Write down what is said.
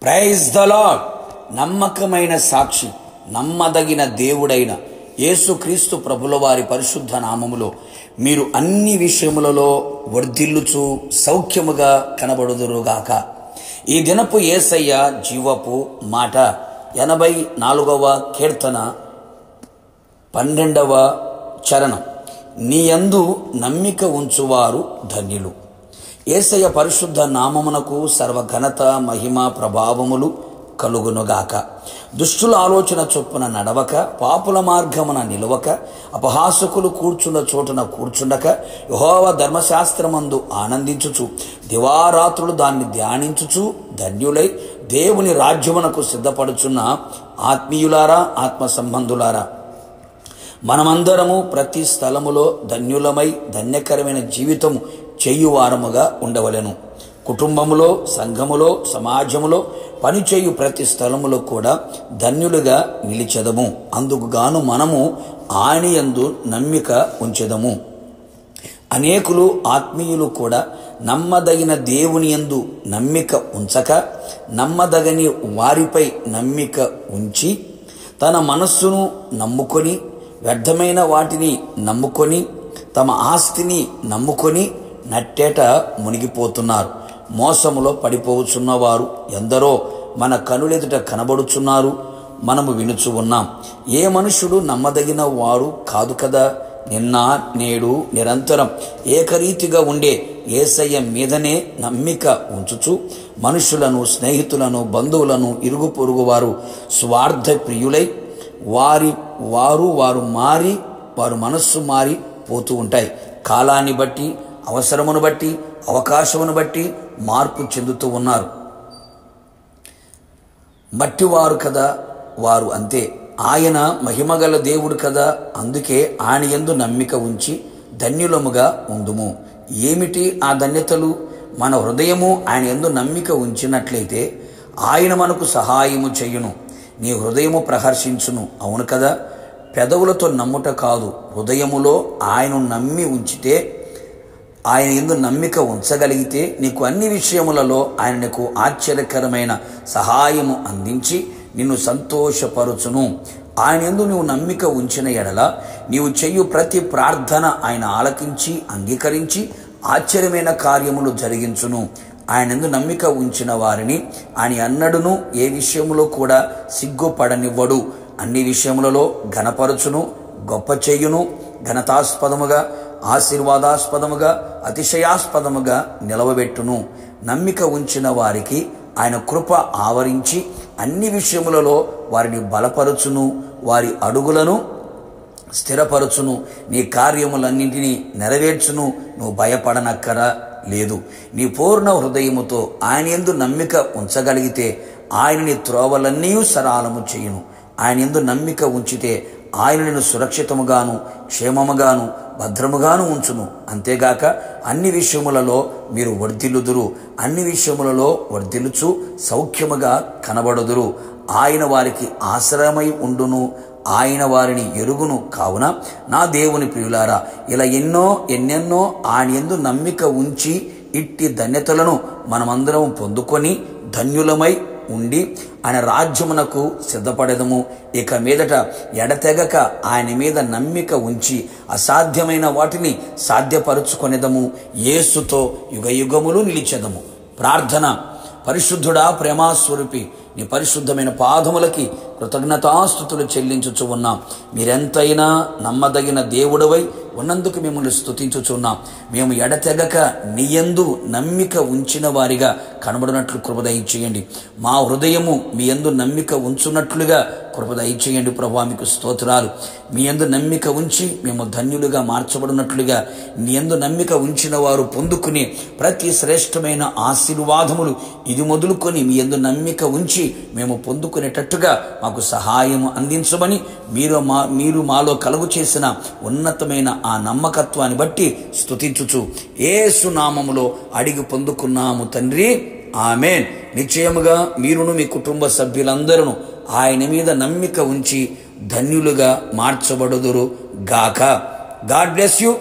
Praise the lord. నమ్మకమైన సాక్షి, నమ్మదగిన దేవుడైన యేసుక్రీస్తు ప్రభుల వారి పరిశుద్ధ నామములో మీరు అన్ని విషయములలో వర్ధిల్లుచు సౌఖ్యముగా కనబడుదురుగాక. ఈ దినపు యేసయ్య జీవపు మాట 84వ కీర్తన 12వ చరణం. నీయందు నమ్మిక ఉంచువారు ధన్యులు. యేసయ్య పరిశుద్ధ నామమునకు సర్వఘనత మహిమ ప్రభావములు కలుగునుగాక. దుష్టుల ఆలోచన చొప్పున నడవక, పాపుల మార్గమున నిలవక, అపహాసకులు కూర్చున్న చోటున కూర్చుండక, యెహోవా ధర్మశాస్త్రమందు ఆనందించుచు దివారాత్రులు దాన్ని ధ్యానించుచు ధన్యులై దేవుని రాజ్యమునకు సిద్ధపడుచున్న ఆత్మీయులారా, ఆత్మ సంబంధులారా, మనమందరము ప్రతి స్థలములో ధన్యులమై ధన్యకరమైన జీవితము చేయువారముగా ఉండవలెను. కుటుంబములో, సంఘములో, సమాజములో పనిచేయు ప్రతి స్థలములో కూడా ధన్యులుగా నిలిచెదము. అందుకు గాను మనము ఆయన యందు నమ్మిక ఉంచెదము. అనేకులు ఆత్మీయులు కూడా నమ్మదగిన దేవుని యందు నమ్మిక ఉంచక, నమ్మదగని వారిపై నమ్మిక ఉంచి తన మనస్సును నమ్ముకొని, వ్యర్థమైన వాటిని నమ్ముకొని, తమ ఆస్తిని నమ్ముకొని నట్టేట మునిగిపోతున్నారు. మోసములో పడిపోవచ్చున్నవారు ఎందరో మన కనులెదుట కనబడుచున్నారు, మనము వినుచు ఉన్నాం. ఏ మనుషుడు నమ్మదగిన వారు కాదు కదా. నిన్న నేడు నిరంతరం ఏకరీతిగా ఉండే యేసయ్య మీదనే నమ్మిక ఉంచుచు మనుషులను, స్నేహితులను, బంధువులను, ఇరుగు పొరుగు వారు స్వార్థ ప్రియులై వారు మనస్సు మారి పోతూ ఉంటాయి. కాలాన్ని బట్టి, అవసరమును బట్టి, అవకాశమును బట్టి మార్పు చెందుతూ ఉన్నారు. మట్టివారు కదా వారు, అంతే. ఆయన మహిమగల దేవుడు కదా, అందుకే ఆయన యందు నమ్మిక ఉంచి ధన్యులముగా ఉందుము. ఏమిటి ఆ ధన్యతలు? మన హృదయము ఆయన యందు నమ్మిక ఉంచినట్లయితే ఆయన మనకు సహాయము చెయ్యును. నీ హృదయము ప్రహర్షించును. అవును కదా. పెదవులతో నమ్ముట కాదు, హృదయములో ఆయన నమ్మి ఉంచితే, ఆయన యందు నమ్మిక ఉంచగలిగితే నీకు అన్ని విషయములలో ఆయన నీకు ఆశ్చర్యకరమైన సహాయము అందించి నిన్ను సంతోషపరుచును. ఆయన యందు నువ్వు నమ్మిక ఉంచిన ఎడల నీవు చెయ్యు ప్రతి ప్రార్థన ఆయన ఆలకించి అంగీకరించి ఆశ్చర్యమైన కార్యములు జరిగించును. ఆయన యందు నమ్మిక ఉంచిన వారిని ఆయన అన్నడును ఏ విషయములో కూడా సిగ్గుపడనివ్వడు. అన్ని విషయములలో ఘనపరచును, గొప్ప చెయ్యును, ఘనతాస్పదముగా, ఆశీర్వాదాస్పదముగా, అతిశయాస్పదముగా నిలవబెట్టును. నమ్మిక ఉంచిన వారికి ఆయన కృప ఆవరించి అన్ని విషయములలో వారిని బలపరచును, వారి అడుగులను స్థిరపరచును, నీ కార్యములన్నింటినీ నెరవేర్చును. నువ్వు భయపడనక్కర లేదు. నీ పూర్ణ హృదయముతో ఆయన యందు నమ్మిక ఉంచగలిగితే ఆయన నీ త్రోవలన్నీ సరళము చేయును. ఆయన యందు నమ్మిక ఉంచితే ఆయన నిన్ను సురక్షితముగాను, క్షేమముగాను, భద్రముగాను ఉంచును. అంతేగాక అన్ని విషయములలో మీరు వర్ధిల్లుదురు. అన్ని విషయములలో వర్ధిల్లుచు సౌఖ్యముగా కనబడుదురు. ఆయన వారికి ఆశ్రయమై ఉండును, ఆయన వారిని ఎరుగును. కావున నా దేవుని ప్రియులారా, ఇలా ఎన్నెన్నో ఆయన యందు నమ్మిక ఉంచి ఇట్టి ధన్యతలను మనమందరం పొందుకొని ధన్యులమై ఉండి ఆయన రాజ్యమునకు సిద్ధపడెదము. ఇక మీదట ఎడతెగక ఆయన మీద నమ్మిక ఉంచి అసాధ్యమైన వాటిని సాధ్యపరుచుకొనేదము. యేసుతో యుగయుగములు నిలిచెదము. ప్రార్థన. పరిశుద్ధుడా, ప్రేమాస్వరూపి, నీ పరిశుద్ధమైన పాదములకి కృతజ్ఞతాస్తుతులు చెల్లించుచు ఉన్నాం. మీరెంతైనా నమ్మదగిన దేవుడవై ఉన్నందుకు మిమ్మల్ని స్తుతించుచున్నాం. మేము ఎడతెగక నీయందు నమ్మిక ఉంచిన వారిగా కనబడినట్లు కృప దయచేయండి. మా హృదయము మీ యందు నమ్మిక ఉంచున్నట్లుగా కృప దయచేయండి. ప్రభువా, మీకు స్తోత్రాలు. మీ యందు నమ్మిక ఉంచి మేము ధన్యులుగా మార్చబడినట్లుగా నీ యందు నమ్మిక ఉంచిన వారు పొందుకునే ప్రతి శ్రేష్టమైన ఆశీర్వాదములు ఇది మొదలుకొని మీ యందు నమ్మిక ఉంచి మేము పొందుకునేటట్టుగా మాకు సహాయము అందించమని మీరు మాలో కలుగు చేసిన ఉన్నతమైన ఆ నమ్మకత్వాన్ని బట్టి స్తుతించుచు యేసు నామములో అడిగి పొందుకున్నాము తండ్రి, ఆమేన్. నిశ్చయముగా మీరును మీ కుటుంబ సభ్యులందరూ ఆయన మీద నమ్మిక ఉంచి ధన్యులుగా మార్చబడుదురు గాక. God bless you.